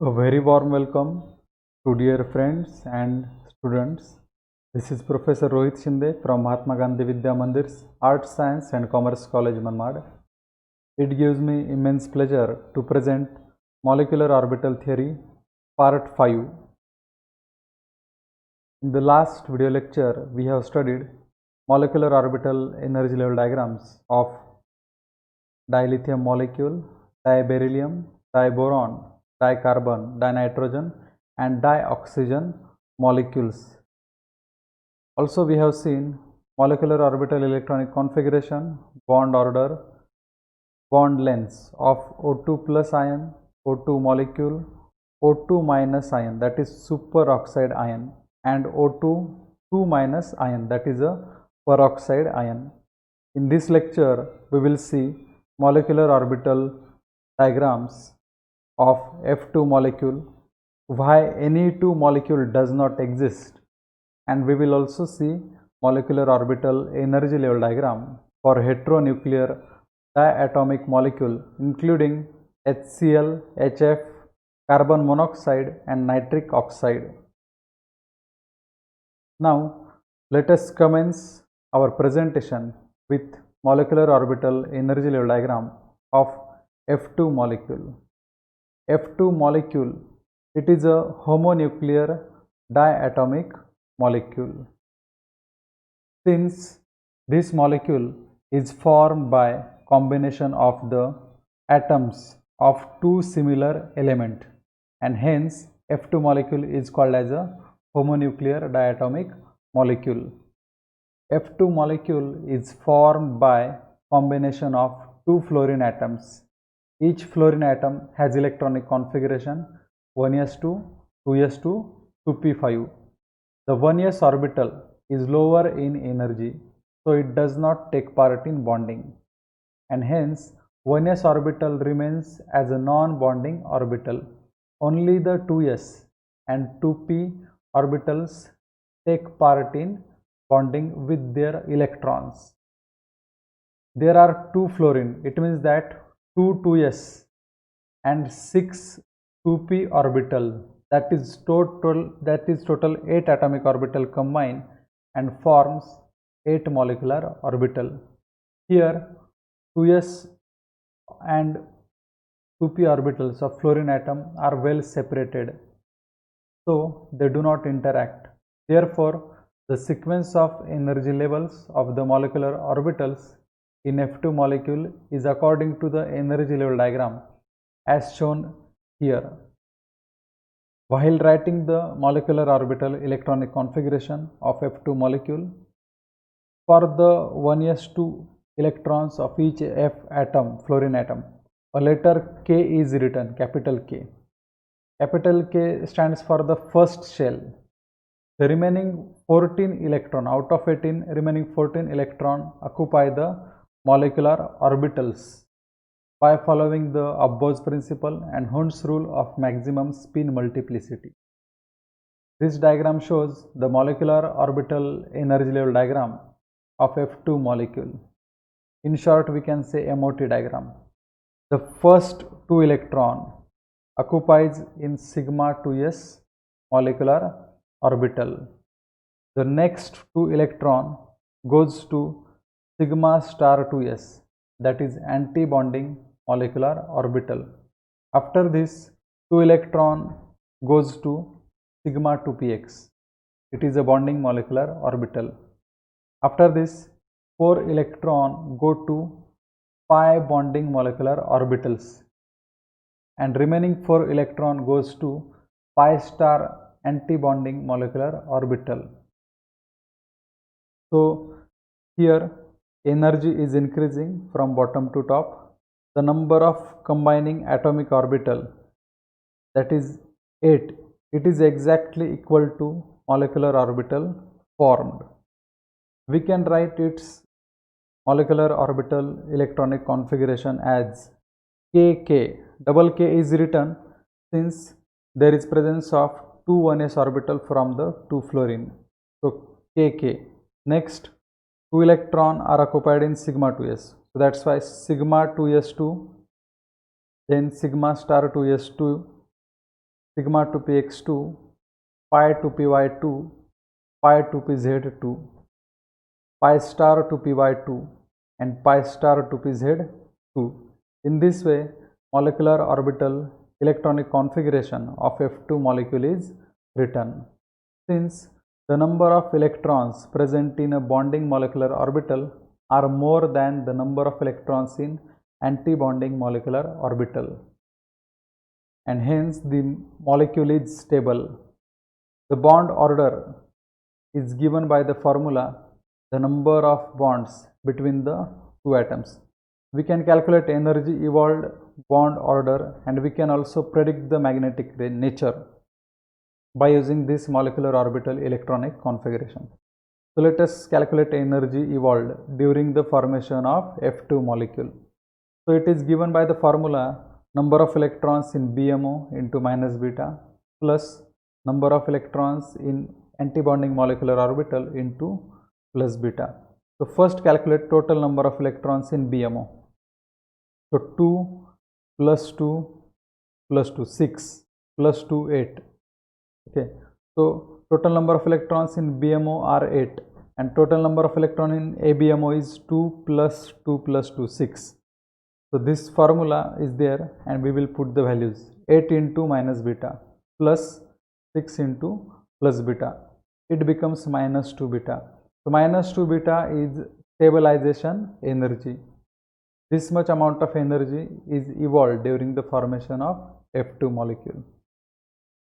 A very warm welcome to dear friends and students. This is Professor Rohit Shinde from Mahatma Gandhi Vidya Mandir's Arts, Science and Commerce College, Manmad. It gives me immense pleasure to present Molecular Orbital Theory, Part 5. In the last video lecture, we have studied molecular orbital energy level diagrams of dilithium molecule, diberyllium, diboron, dicarbon, dinitrogen and dioxygen molecules. Also we have seen molecular orbital electronic configuration, bond order, bond lengths of O2 plus ion, O2 molecule, O2 minus ion, that is superoxide ion, and O2 2 minus ion, that is a peroxide ion. In this lecture we will see molecular orbital diagrams of F2 molecule, why any two molecule does not exist, and we will also see molecular orbital energy level diagram for heteronuclear diatomic molecule including HCl, HF, carbon monoxide and nitric oxide. Now let us commence our presentation with molecular orbital energy level diagram of F2 molecule. F2 molecule, it is a homonuclear diatomic molecule. Since this molecule is formed by combination of the atoms of two similar elements, and hence F2 molecule is called as a homonuclear diatomic molecule. F2 molecule is formed by combination of two fluorine atoms. Each fluorine atom has electronic configuration 1s2, 2s2, 2p5. The 1s orbital is lower in energy, so it does not take part in bonding, and hence 1s orbital remains as a non-bonding orbital. Only the 2s and 2p orbitals take part in bonding with their electrons. There are two fluorine, it means that 2 2s and 6 2p orbital, that is total 8 atomic orbital combine and forms 8 molecular orbital. Here 2s and 2p orbitals of fluorine atom are well separated, so they do not interact. Therefore the sequence of energy levels of the molecular orbitals in F2 molecule is according to the energy level diagram as shown here. While writing the molecular orbital electronic configuration of F2 molecule, for the 1s2 electrons of each F atom, fluorine atom, a letter K is written, capital K. Capital K stands for the first shell. The remaining 14 electron out of 18, remaining 14 electron occupy the molecular orbitals by following the Abbou's principle and Hund's rule of maximum spin multiplicity. This diagram shows the molecular orbital energy level diagram of F2 molecule. In short, we can say MOT diagram. The first 2 electron occupies in sigma 2s molecular orbital. The next 2 electron goes to sigma star 2s, that is anti-bonding molecular orbital. After this 2 electron goes to sigma 2px, it is a bonding molecular orbital. After this 4 electron go to pi bonding molecular orbitals, and remaining 4 electron goes to pi star anti-bonding molecular orbital. So here energy is increasing from bottom to top. The number of combining atomic orbital, that is 8, it is exactly equal to molecular orbital formed. We can write its molecular orbital electronic configuration as KK. Double K is written since there is presence of 2 1s orbital from the 2 fluorine. So KK. Next 2 electron are occupied in sigma 2s. So that's why sigma 2s2, then sigma star 2s2, sigma to px2, pi to py2, pi to pz2, pi star to py2, and pi star to pz2. In this way, molecular orbital electronic configuration of F2 molecule is written. Since the number of electrons present in a bonding molecular orbital are more than the number of electrons in anti-bonding molecular orbital, and hence the molecule is stable. The bond order is given by the formula the number of bonds between the two atoms. We can calculate energy evolved bond order, and we can also predict the magnetic nature by using this molecular orbital electronic configuration. So let us calculate energy evolved during the formation of F2 molecule. So it is given by the formula number of electrons in BMO into minus beta plus number of electrons in antibonding molecular orbital into plus beta. So first calculate total number of electrons in BMO. So 2 plus 2 plus 2, 6 plus 2, 8. Okay, so total number of electrons in BMO are 8, and total number of electrons in ABMO is 2 plus 2 plus 2, 6. So this formula is there, and we will put the values 8 into minus beta plus 6 into plus beta. It becomes minus 2 beta. So minus 2 beta is stabilization energy. This much amount of energy is evolved during the formation of F2 molecule.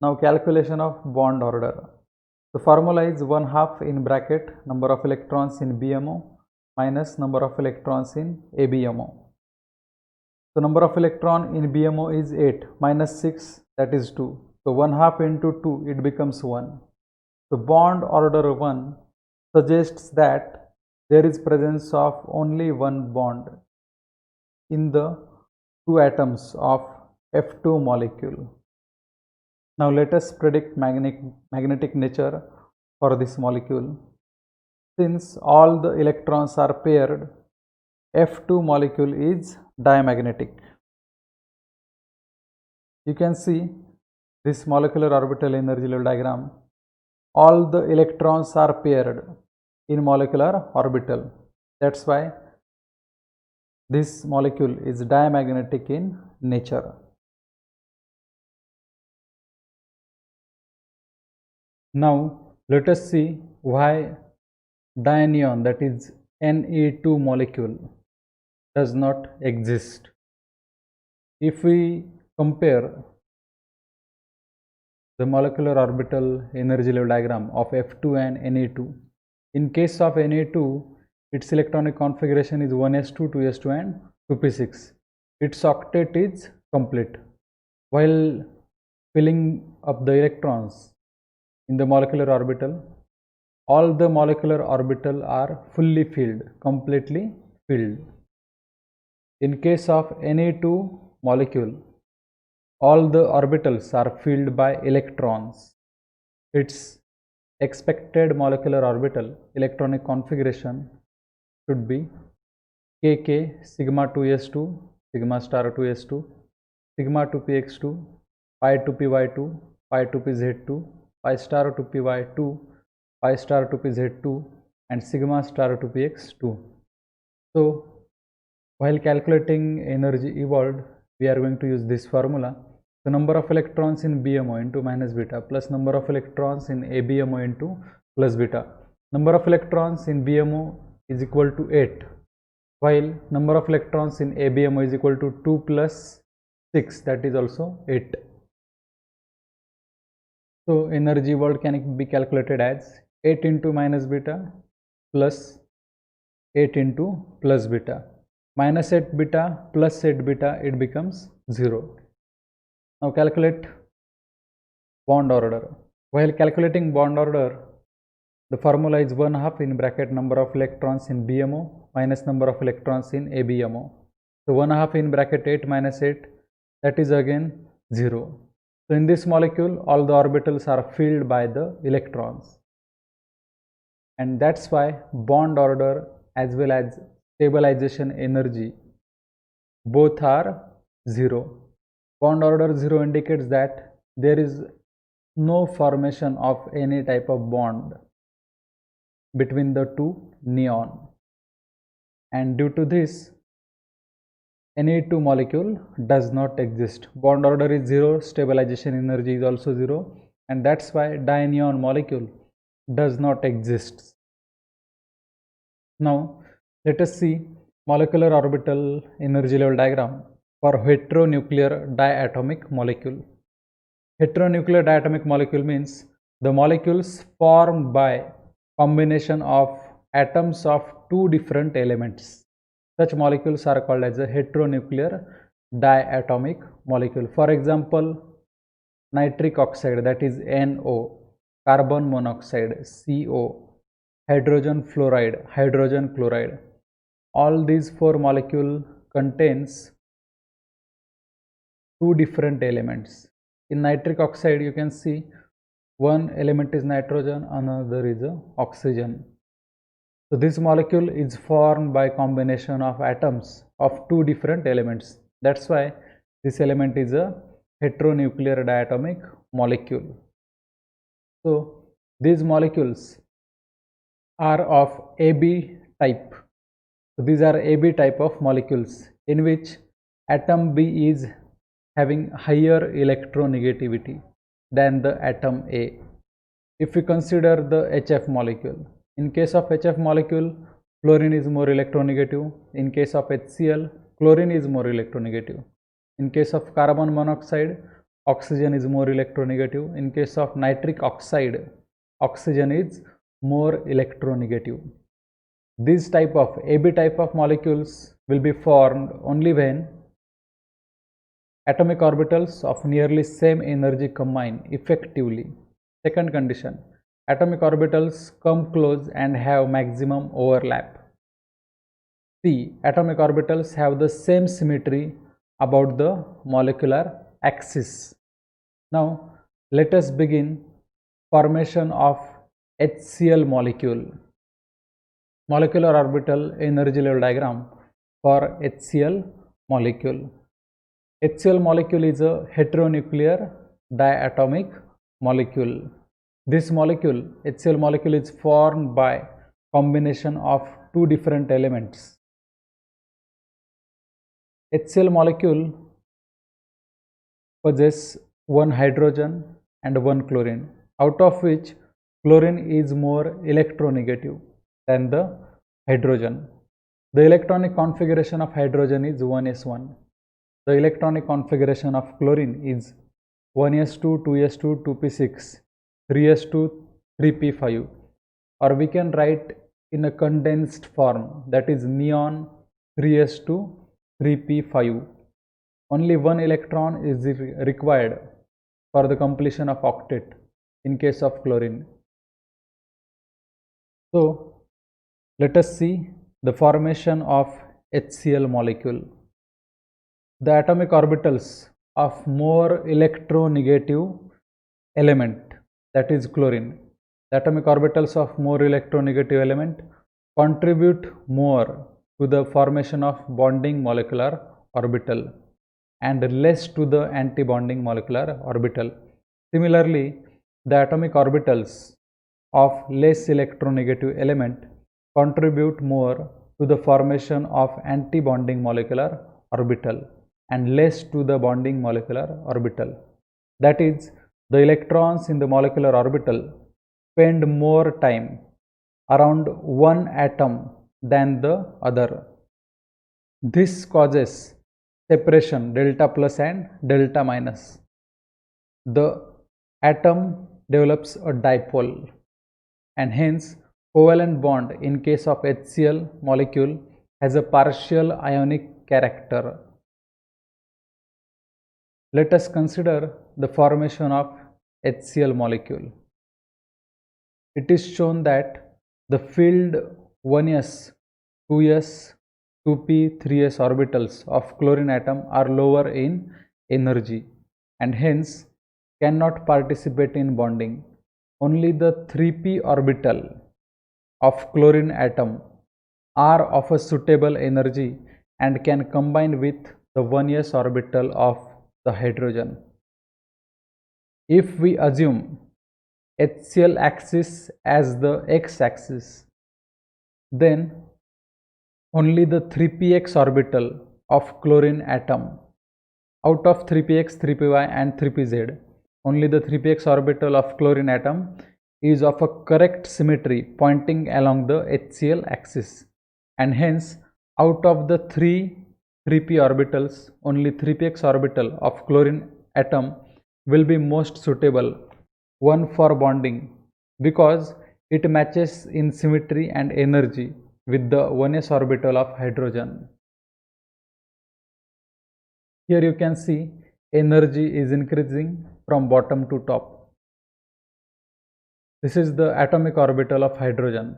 Now calculation of bond order. The formula is 1/2 in bracket number of electrons in BMO minus number of electrons in ABMO. So number of electron in BMO is 8 minus 6, that is 2. So 1/2 into 2, it becomes 1. So bond order 1 suggests that there is presence of only one bond in the two atoms of F2 molecule. Now let us predict magnetic nature for this molecule. Since all the electrons are paired, F2 molecule is diamagnetic. You can see this molecular orbital energy level diagram. All the electrons are paired in molecular orbital. That's why this molecule is diamagnetic in nature. Now let us see why dianion, that is Ne2 molecule, does not exist. If we compare the molecular orbital energy level diagram of F2 and Ne2, in case of Ne2, its electronic configuration is 1s2, 2s2 and 2p6. Its octet is complete. While filling up the electrons in the molecular orbital, all the molecular orbital are fully filled, completely filled. In case of Na2 molecule, all the orbitals are filled by electrons. Its expected molecular orbital electronic configuration should be kk sigma 2s2, sigma star 2s2, sigma 2px2, pi 2py2, pi 2pz2, pi star 2py2, pi star 2pz2, and sigma star 2px2. So while calculating energy evolved, we are going to use this formula. The number of electrons in BMO into minus beta plus number of electrons in ABMO into plus beta. Number of electrons in BMO is equal to 8, while number of electrons in ABMO is equal to 2 plus 6, that is also 8. So energy evolved can be calculated as 8 into minus beta plus 8 into plus beta. Minus 8 beta plus 8 beta, it becomes 0. Now calculate bond order. While calculating bond order, the formula is 1/2 in bracket number of electrons in BMO minus number of electrons in ABMO. So 1/2 in bracket 8 minus 8, that is again 0. So in this molecule, all the orbitals are filled by the electrons, and that's why bond order as well as stabilization energy both are 0. Bond order 0 indicates that there is no formation of any type of bond between the two neon, and due to this Na2 molecule does not exist. Bond order is 0, stabilization energy is also 0, and that's why dineon molecule does not exist. Now let us see molecular orbital energy level diagram for heteronuclear diatomic molecule. Heteronuclear diatomic molecule means the molecules formed by combination of atoms of two different elements. Such molecules are called as a heteronuclear diatomic molecule. For example, nitric oxide, that is NO, carbon monoxide, CO, hydrogen fluoride, hydrogen chloride. All these four molecules contains two different elements. In nitric oxide, you can see one element is nitrogen, another is oxygen. So this molecule is formed by combination of atoms of two different elements. That's why this element is a heteronuclear diatomic molecule. So these molecules are of AB type. So these are AB type of molecules in which atom B is having higher electronegativity than the atom A. If we consider the HF molecule, in case of HF molecule, fluorine is more electronegative. In case of HCl, chlorine is more electronegative. In case of carbon monoxide, oxygen is more electronegative. In case of nitric oxide, oxygen is more electronegative. This type of AB type of molecules will be formed only when atomic orbitals of nearly same energy combine effectively. Second condition, atomic orbitals come close and have maximum overlap. C, atomic orbitals have the same symmetry about the molecular axis. Now let us begin formation of HCl molecule. Molecular orbital energy level diagram for HCl molecule. HCl molecule is a heteronuclear diatomic molecule. This molecule, HCl molecule, is formed by combination of two different elements. HCl molecule possesses one hydrogen and one chlorine, out of which chlorine is more electronegative than the hydrogen. The electronic configuration of hydrogen is 1s1. The electronic configuration of chlorine is 1s2, 2s2, 2p6, 3s2, 3p5, or we can write in a condensed form, that is neon 3s2, 3p5. Only one electron is required for the completion of octet in case of chlorine. So let us see the formation of HCl molecule. The atomic orbitals of more electronegative element, that is chlorine. The atomic orbitals of more electronegative element contribute more to the formation of bonding molecular orbital and less to the anti-bonding molecular orbital. Similarly, the atomic orbitals of less electronegative element contribute more to the formation of anti-bonding molecular orbital and less to the bonding molecular orbital. That is, the electrons in the molecular orbital spend more time around one atom than the other. This causes separation delta plus and delta minus. The atom develops a dipole, and hence covalent bond in case of HCl molecule has a partial ionic character. Let us consider the formation of HCl molecule. It is shown that the filled 1s, 2s, 2p, 3s orbitals of chlorine atom are lower in energy and hence cannot participate in bonding. Only the 3p orbital of chlorine atom are of a suitable energy and can combine with the 1s orbital of the hydrogen. If we assume HCl axis as the x-axis, then only the 3px orbital of chlorine atom, out of 3px, 3py and 3pz, only the 3px orbital of chlorine atom is of a correct symmetry pointing along the HCl axis, and hence out of the 3p orbitals, only 3px orbital of chlorine atom will be most suitable one for bonding, because it matches in symmetry and energy with the 1s orbital of hydrogen. Here you can see energy is increasing from bottom to top. This is the atomic orbital of hydrogen.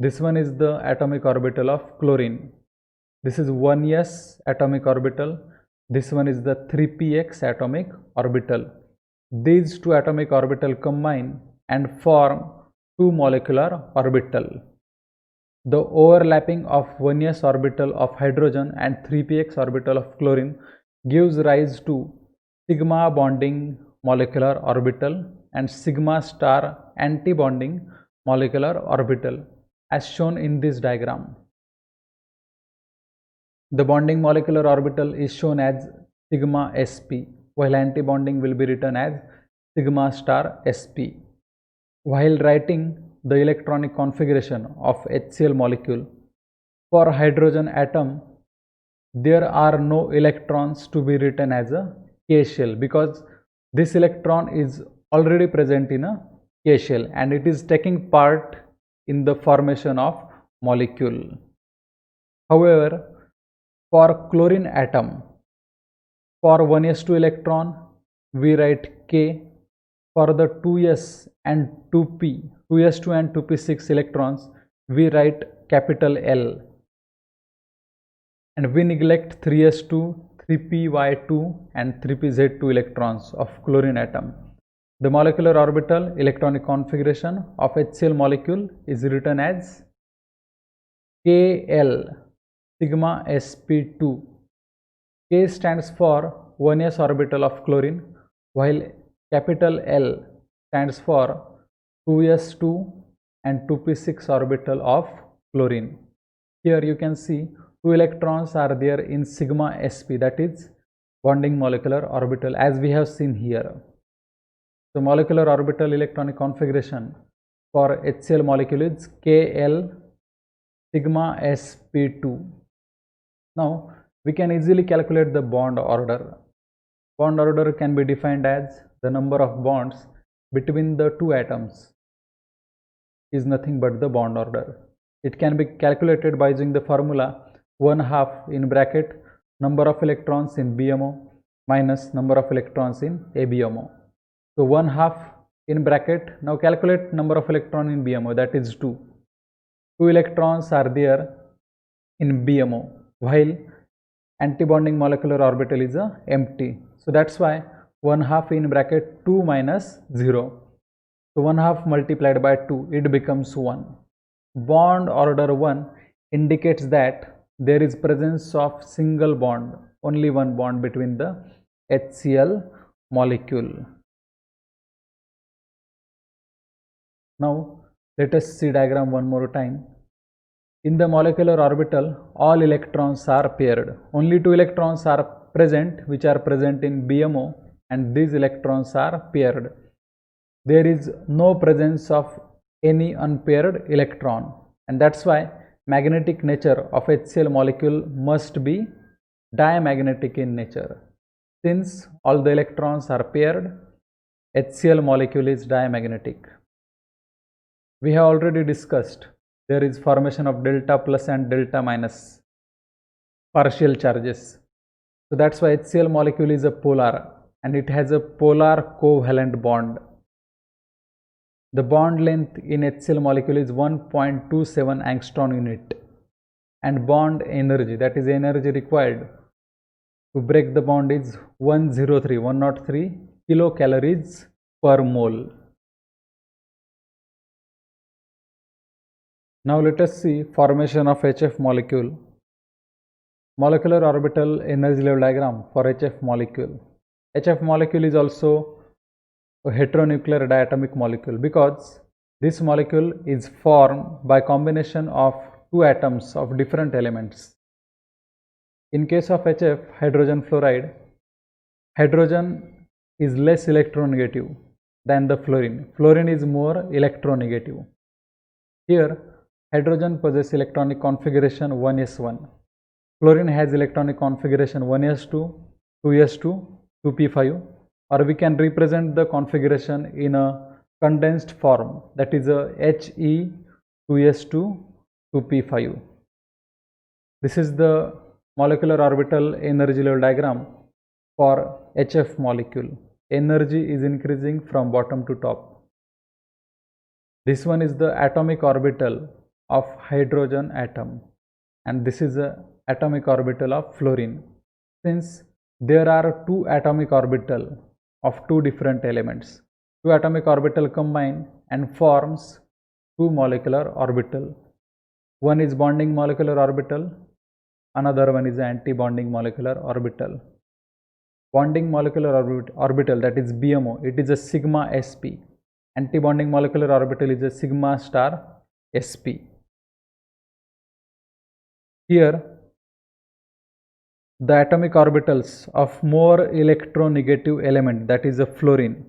This one is the atomic orbital of chlorine. This is 1s atomic orbital. This one is the 3px atomic orbital. These two atomic orbital combine and form two molecular orbital. The overlapping of 1s orbital of hydrogen and 3px orbital of chlorine gives rise to sigma bonding molecular orbital and sigma star anti-bonding molecular orbital, as shown in this diagram. The bonding molecular orbital is shown as sigma sp, while anti-bonding will be written as sigma star sp. While writing the electronic configuration of HCl molecule, for hydrogen atom there are no electrons to be written as a K shell, because this electron is already present in a K shell and it is taking part in the formation of molecule. However, for chlorine atom, for 1s2 electron we write K. For the 2s and 2p, 2s2 and 2p6 electrons we write capital L, and we neglect 3s2, 3py2 and 3pz2 electrons of chlorine atom. The molecular orbital electronic configuration of HCl molecule is written as Kl sigma sp2. K stands for 1s orbital of chlorine, while capital L stands for 2s2 and 2p6 orbital of chlorine. Here you can see two electrons are there in sigma sp, that is bonding molecular orbital, as we have seen here. The molecular orbital electronic configuration for HCl molecule is Kl sigma sp2. Now we can easily calculate the bond order. Bond order can be defined as the number of bonds between the two atoms is nothing but the bond order. It can be calculated by using the formula 1/2 in bracket number of electrons in BMO minus number of electrons in ABMO. So 1/2 in bracket, now calculate number of electron in BMO, that is 2. 2 electrons are there in BMO, while antibonding molecular orbital is empty. So that's why 1/2 in bracket 2 minus 0. So 1/2 multiplied by 2, it becomes 1. Bond order 1 indicates that there is presence of single bond, only one bond between the HCl molecule. Now let us see diagram one more time. In the molecular orbital, all electrons are paired. Only 2 electrons are present, which are present in BMO, and these electrons are paired. There is no presence of any unpaired electron, and that's why magnetic nature of HCl molecule must be diamagnetic in nature. Since all the electrons are paired, HCl molecule is diamagnetic. We have already discussed there is formation of delta plus and delta minus partial charges. So that's why HCl molecule is a polar and it has a polar covalent bond. The bond length in HCl molecule is 1.27 angstrom unit, and bond energy, that is energy required to break the bond, is 103 kilocalories per mole. Now let us see formation of HF molecule. Molecular orbital energy level diagram for HF molecule. HF molecule is also a heteronuclear diatomic molecule because this molecule is formed by combination of two atoms of different elements. In case of HF, hydrogen fluoride, hydrogen is less electronegative than the fluorine. Fluorine is more electronegative. Here, hydrogen possesses electronic configuration 1s1. Fluorine has electronic configuration 1s2, 2s2, 2p5, or we can represent the configuration in a condensed form, that is a He 2s2, 2p5. This is the molecular orbital energy level diagram for HF molecule. Energy is increasing from bottom to top. This one is the atomic orbital of hydrogen atom, and this is the atomic orbital of fluorine. Since there are two atomic orbital of two different elements, two atomic orbital combine and forms two molecular orbital. One is bonding molecular orbital, another one is anti-bonding molecular orbital. Bonding molecular orbital, that is BMO, it is a sigma sp. Anti-bonding molecular orbital is a sigma star sp. Here, the atomic orbitals of more electronegative element, that is a fluorine,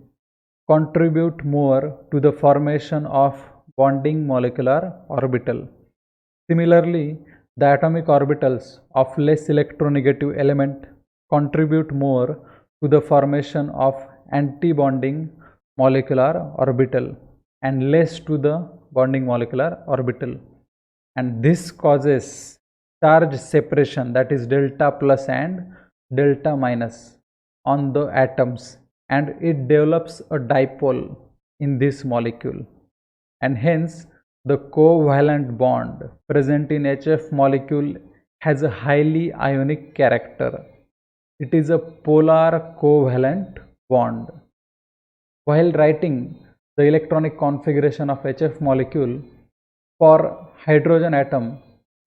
contribute more to the formation of bonding molecular orbital. Similarly, the atomic orbitals of less electronegative element contribute more to the formation of anti-bonding molecular orbital and less to the bonding molecular orbital, and this causes charge separation, that is delta plus and delta minus on the atoms, and it develops a dipole in this molecule, and hence the covalent bond present in HF molecule has a highly ionic character. It is a polar covalent bond. While writing the electronic configuration of HF molecule, for hydrogen atom,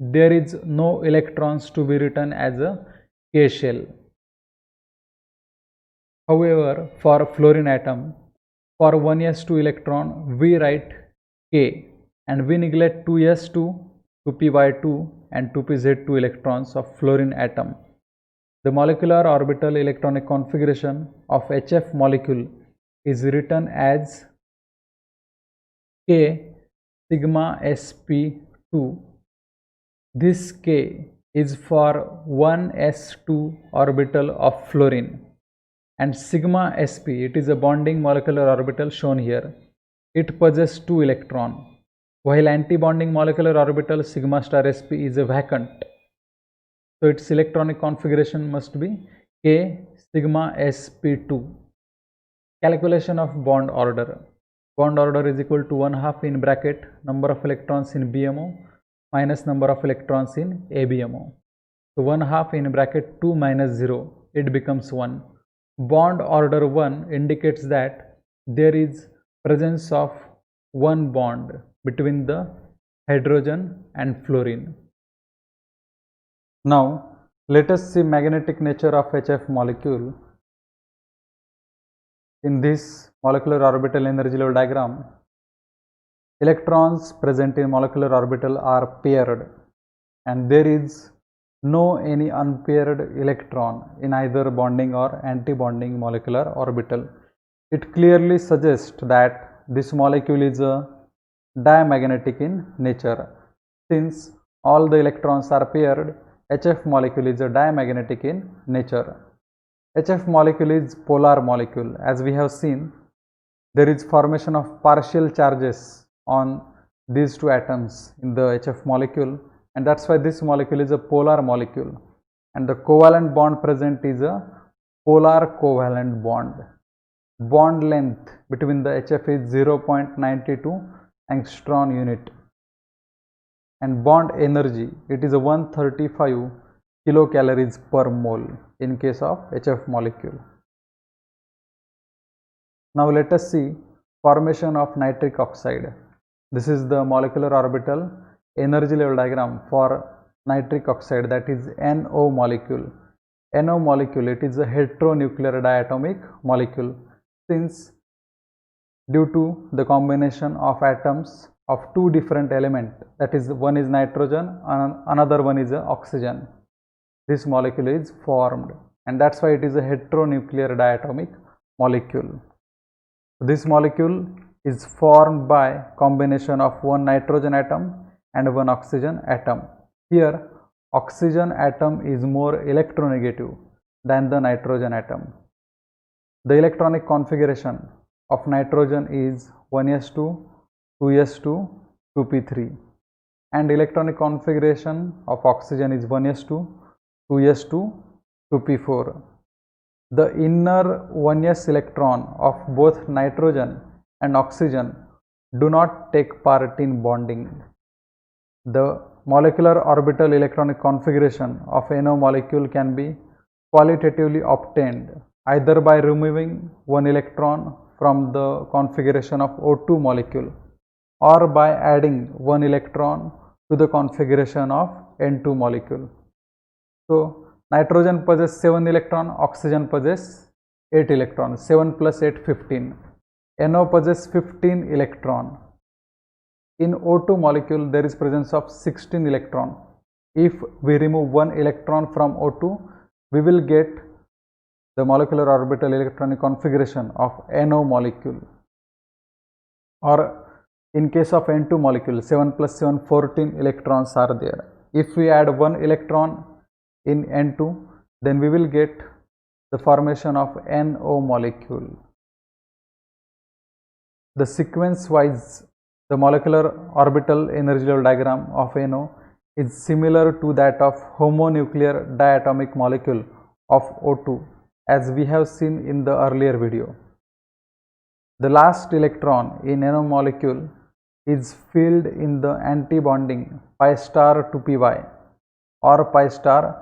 there is no electrons to be written as a K shell. However, for fluorine atom, for 1s2 electron, we write K, and we neglect 2s2, 2p2 and 2pz2 electrons of fluorine atom. The molecular orbital electronic configuration of HF molecule is written as K sigma sp2. This K is for 1s2 orbital of fluorine, and sigma sp, it is a bonding molecular orbital shown here. It possesses 2 electrons, while anti-bonding molecular orbital sigma star sp is a vacant. So its electronic configuration must be K sigma sp2. Calculation of bond order. Bond order is equal to 1/2 in bracket number of electrons in BMO minus number of electrons in ABMO. So 1/2 in bracket 2 minus 0, it becomes 1. Bond order 1 indicates that there is presence of one bond between the hydrogen and fluorine. Now let us see magnetic nature of HF molecule. In this molecular orbital energy level diagram, electrons present in molecular orbital are paired, and there is no any unpaired electron in either bonding or anti-bonding molecular orbital. It clearly suggests that this molecule is a diamagnetic in nature. Since all the electrons are paired, HF molecule is a diamagnetic in nature. HF molecule is polar molecule. As we have seen, there is formation of partial charges on these two atoms in the HF molecule, and that's why this molecule is a polar molecule, and the covalent bond present is a polar covalent bond. Bond length between the HF is 0.92 angstrom unit, and bond energy, it is a 135 kilocalories per mole in case of HF molecule. Now let us see formation of nitric oxide. This is the molecular orbital energy level diagram for nitric oxide, that is NO molecule. NO molecule, it is a heteronuclear diatomic molecule. Since due to the combination of atoms of two different elements, that is, one is nitrogen and another one is oxygen. This molecule is formed, and that's why it is a heteronuclear diatomic molecule. This molecule is formed by combination of one nitrogen atom and one oxygen atom. Here, oxygen atom is more electronegative than the nitrogen atom. The electronic configuration of nitrogen is 1s2, 2s2, 2p3, and electronic configuration of oxygen is 1s2, 2s2, 2p4. The inner 1s electron of both nitrogen and oxygen do not take part in bonding. The molecular orbital electronic configuration of NO molecule can be qualitatively obtained either by removing one electron from the configuration of O2 molecule or by adding one electron to the configuration of N2 molecule. So, nitrogen possesses 7 electrons, oxygen possesses 8 electrons, 7 plus 8, 15. NO possesses 15 electrons. In O2 molecule, there is presence of 16 electrons. If we remove one electron from O2, we will get the molecular orbital electronic configuration of NO molecule. Or in case of N2 molecule, 7 plus 7, 14 electrons are there. If we add one electron in N2, then we will get the formation of NO molecule. The sequence wise, the molecular orbital energy level diagram of NO is similar to that of homonuclear diatomic molecule of O2, as we have seen in the earlier video. The last electron in NO molecule is filled in the anti-bonding pi star 2py or pi star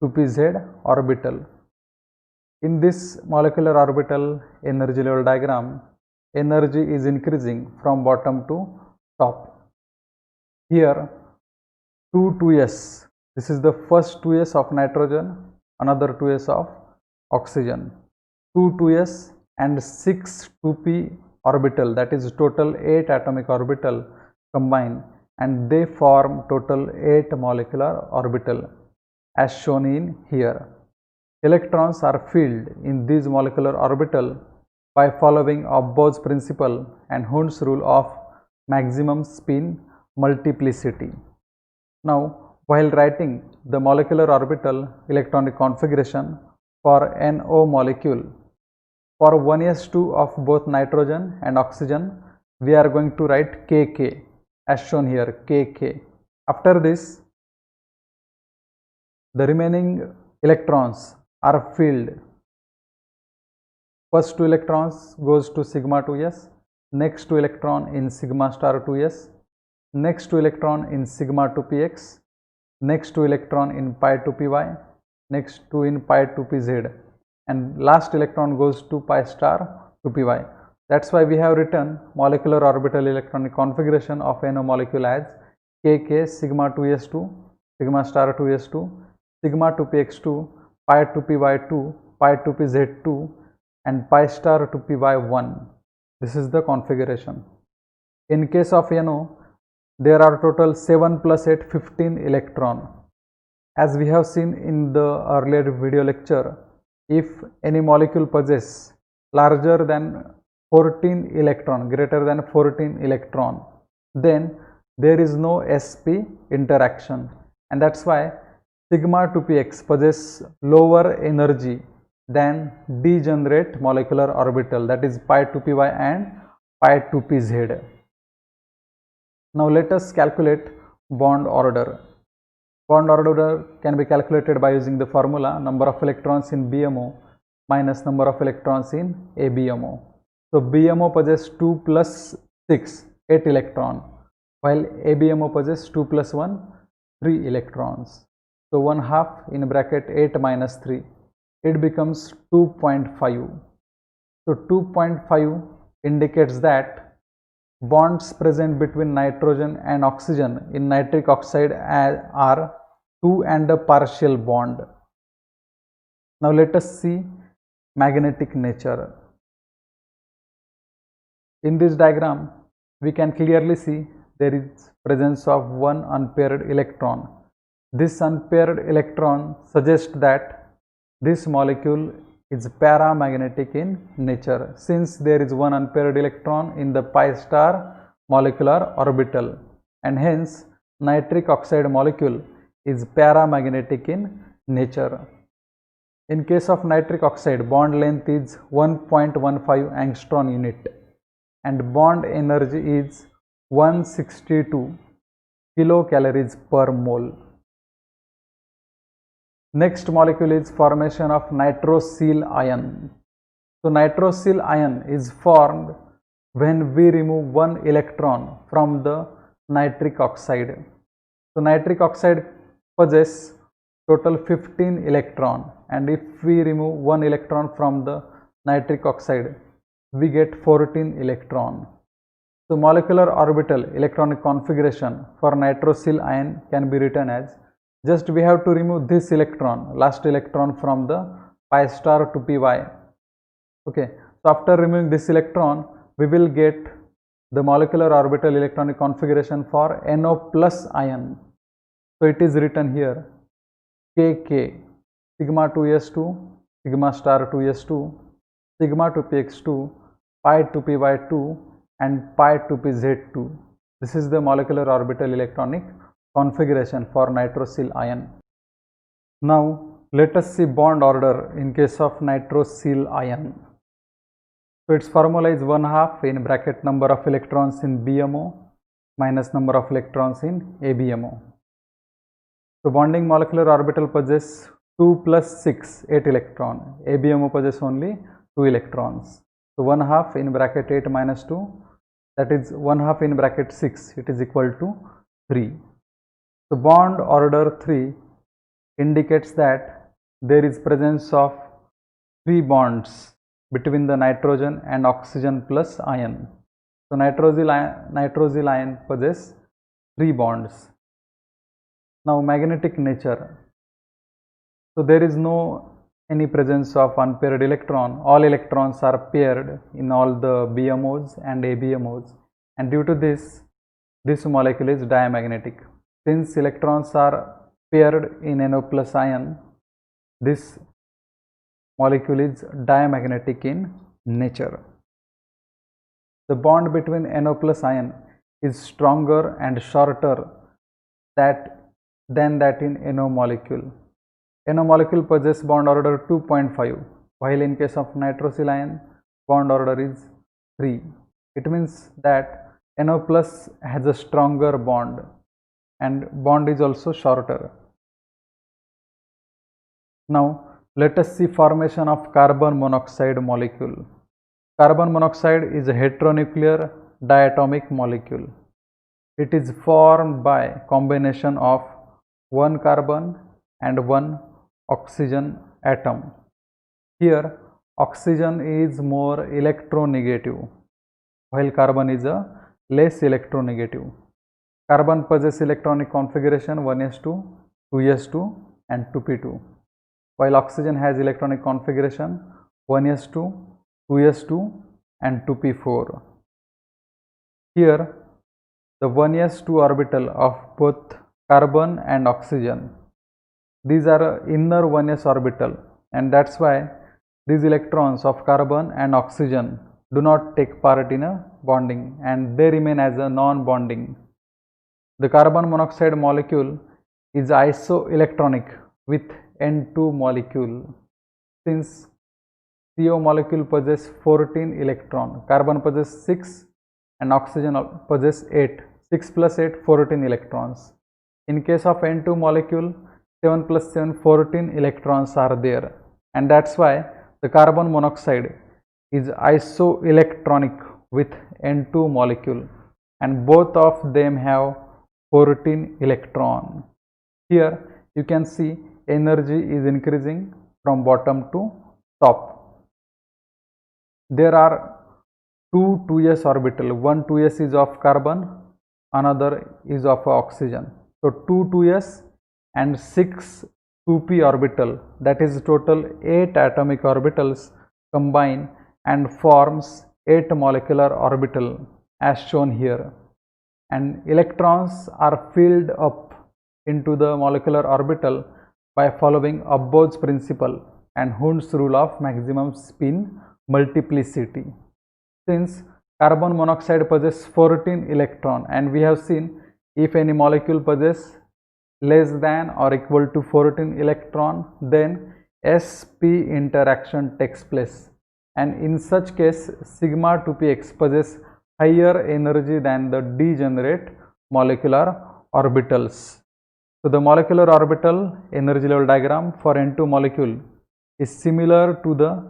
2pz orbital. In this molecular orbital energy level diagram, energy is increasing from bottom to top. Here 2s, this is the first 2s of nitrogen, another 2s of oxygen, 2s and 6 2p orbital, that is total 8 atomic orbital combine, and they form total 8 molecular orbital as shown in here. Electrons are filled in these molecular orbital by following Abba's principle and Hund's rule of maximum spin multiplicity. Now, while writing the molecular orbital electronic configuration for NO molecule, for 1s2 of both nitrogen and oxygen, we are going to write Kk as shown here, Kk. After this, the remaining electrons are filled. First 2 electrons goes to sigma 2s, next 2 electron in sigma star 2s, next 2 electron in sigma 2px, next 2 electron in pi 2py, next 2 in pi 2pz, and last electron goes to pi star 2py. That's why we have written molecular orbital electronic configuration of NO molecule as Kk sigma 2s2, sigma star 2s2, sigma 2px2, pi 2py2, pi 2pz2, and pi star 2py1. This is the configuration. In case of NO, there are total 7 plus 8, 15 electron. As we have seen in the earlier video lecture, if any molecule possesses larger than 14 electron, greater than 14 electron, then there is no sp interaction, and that's why sigma 2px possesses lower energy than degenerate molecular orbital, that is pi 2py and pi 2pz. Now let us calculate bond order. Bond order can be calculated by using the formula number of electrons in BMO minus number of electrons in ABMO. So BMO possesses 2 plus 6, 8 electrons, while ABMO possesses 2 plus 1, 3 electrons. So 1/2 in bracket 8 minus 3, it becomes 2.5. So 2.5 indicates that bonds present between nitrogen and oxygen in nitric oxide are 2 and a partial bond. Now let us see magnetic nature. In this diagram, we can clearly see there is presence of one unpaired electron. This unpaired electron suggests that this molecule is paramagnetic in nature, since there is one unpaired electron in the pi star molecular orbital, and hence nitric oxide molecule is paramagnetic in nature. In case of nitric oxide, bond length is 1.15 angstrom unit and bond energy is 162 kilocalories per mole. Next molecule is formation of nitrosyl ion. So nitrosyl ion is formed when we remove one electron from the nitric oxide. So nitric oxide possesses total 15 electron, and if we remove one electron from the nitric oxide, we get 14 electron. So molecular orbital electronic configuration for nitrosyl ion can be written as, just we have to remove this electron, last electron, from the pi star to py. Okay, so after removing this electron, we will get the molecular orbital electronic configuration for NO plus ion. So it is written here KK, sigma 2s2, sigma star 2s2, sigma 2px2, pi 2py2, and pi 2pz2. This is the molecular orbital electronic configuration for nitrosyl ion. Now let us see bond order in case of nitrosyl ion. So its formula is 1/2 in bracket number of electrons in BMO minus number of electrons in ABMO. So bonding molecular orbital possesses 2 plus 6, 8 electron. ABMO possesses only 2 electrons. So 1/2 in bracket 8 minus 2, that is 1/2 in bracket 6, it is equal to 3. So bond order 3 indicates that there is presence of 3 bonds between the nitrogen and oxygen plus ion. So nitrosyl ion possesses 3 bonds. Now magnetic nature. So there is no any presence of unpaired electron. All electrons are paired in all the BMOs and ABMOs, and due to this molecule is diamagnetic. Since electrons are paired in NO plus ion, this molecule is diamagnetic in nature. The bond between NO plus ion is stronger and shorter than that in NO molecule. NO molecule possesses bond order 2.5, while in case of nitrosyl ion, bond order is 3. It means that NO plus has a stronger bond and bond is also shorter. Now let us see formation of carbon monoxide molecule. Carbon monoxide is a heteronuclear diatomic molecule. It is formed by combination of one carbon and one oxygen atom. Here oxygen is more electronegative, while carbon is a less electronegative. Carbon possesses electronic configuration 1s2, 2s2 and 2p2, while oxygen has electronic configuration 1s2, 2s2 and 2p4. Here the 1s2 orbital of both carbon and oxygen, these are inner 1s orbital, and that's why these electrons of carbon and oxygen do not take part in a bonding and they remain as a non-bonding. The carbon monoxide molecule is isoelectronic with N2 molecule. Since CO molecule possesses 14 electron, carbon possesses 6 and oxygen possesses 8. 6 plus 8, 14 electrons. In case of N2 molecule, 7 plus 7, 14 electrons are there, and that's why the carbon monoxide is isoelectronic with N2 molecule, and both of them have 14 electron. Here you can see energy is increasing from bottom to top. There are two 2s orbital, one 2s is of carbon, another is of oxygen. So 2 2s and 6 2p orbital, that is total 8 atomic orbitals combine and forms 8 molecular orbital as shown here, and electrons are filled up into the molecular orbital by following Abbo's principle and Hund's rule of maximum spin multiplicity. Since carbon monoxide possesses 14 electrons, and we have seen if any molecule possesses less than or equal to 14 electron, then sp interaction takes place, and in such case sigma 2px possesses higher energy than the degenerate molecular orbitals. So the molecular orbital energy level diagram for N2 molecule is similar to the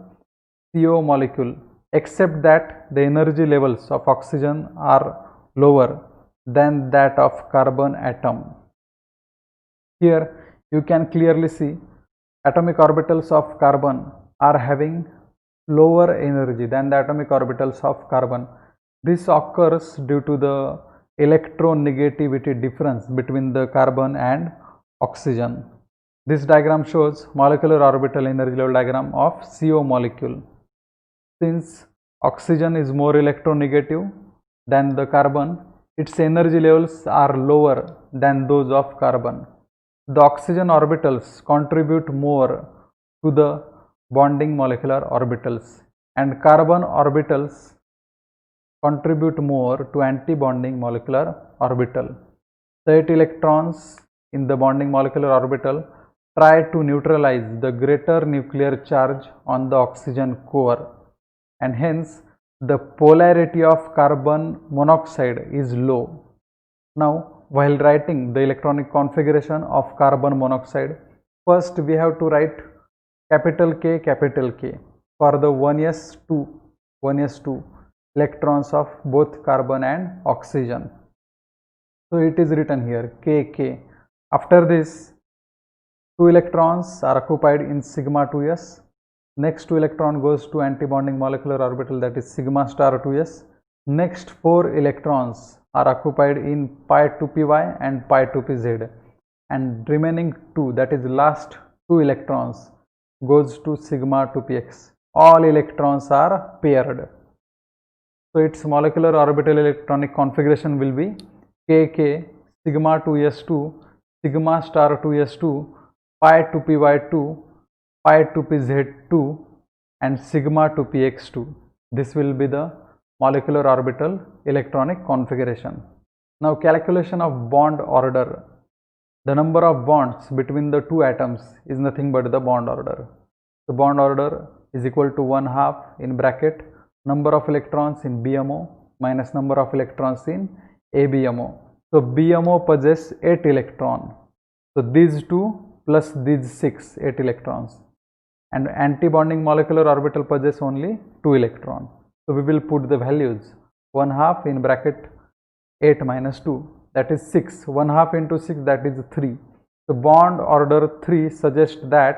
CO molecule, except that the energy levels of oxygen are lower than that of carbon atom. Here you can clearly see atomic orbitals of carbon are having lower energy than the atomic orbitals of carbon. This occurs due to the electronegativity difference between the carbon and oxygen. This diagram shows molecular orbital energy level diagram of CO molecule. Since oxygen is more electronegative than the carbon, its energy levels are lower than those of carbon. The oxygen orbitals contribute more to the bonding molecular orbitals, and carbon orbitals contribute more to anti-bonding molecular orbital. The 8 electrons in the bonding molecular orbital try to neutralize the greater nuclear charge on the oxygen core, and hence the polarity of carbon monoxide is low. Now, while writing the electronic configuration of carbon monoxide, first we have to write capital K for the 1s2 electrons of both carbon and oxygen. So it is written here Kk. After this, 2 electrons are occupied in sigma 2s. Next 2 electron goes to antibonding molecular orbital, that is sigma star 2s. Next 4 electrons are occupied in pi 2py and pi 2pz, and remaining 2, that is last 2 electrons, goes to sigma 2px. All electrons are paired. So its molecular orbital electronic configuration will be Kk sigma 2s2 sigma star 2s2 pi 2py2 pi 2pz2 and sigma 2px2. This will be the molecular orbital electronic configuration. Now calculation of bond order. The number of bonds between the two atoms is nothing but the bond order. The bond order is equal to 1/2 in bracket number of electrons in BMO minus number of electrons in ABMO. So BMO possesses 8 electrons. So these 2 plus these 6, 8 electrons. And anti-bonding molecular orbital possesses only 2 electrons. So we will put the values 1/2 in bracket 8 minus 2, that is 6. 1/2 into 6, that is 3. So bond order 3 suggests that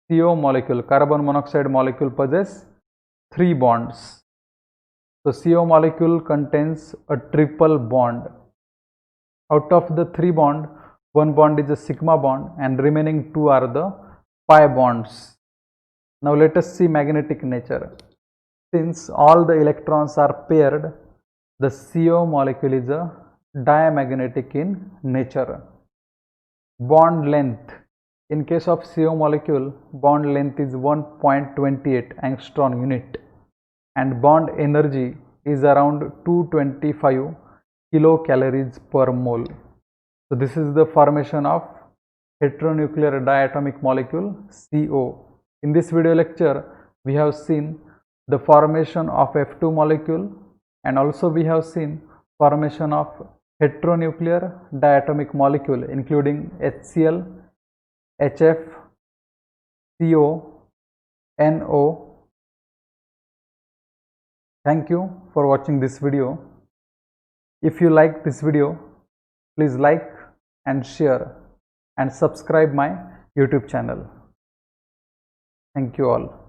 CO molecule, carbon monoxide molecule, possesses 3 bonds. So CO molecule contains a triple bond. Out of the 3 bonds, 1 bond is a sigma bond and remaining 2 are the pi bonds. Now let us see magnetic nature. Since all the electrons are paired, the CO molecule is a diamagnetic in nature. Bond length. In case of CO molecule, bond length is 1.28 angstrom unit and bond energy is around 225 kilocalories per mole. So this is the formation of heteronuclear diatomic molecule CO. In this video lecture, we have seen the formation of F2 molecule, and also we have seen formation of heteronuclear diatomic molecule including HCl, HF, CO, NO. Thank you for watching this video. If you like this video, please like and share and subscribe my YouTube channel. Thank you all.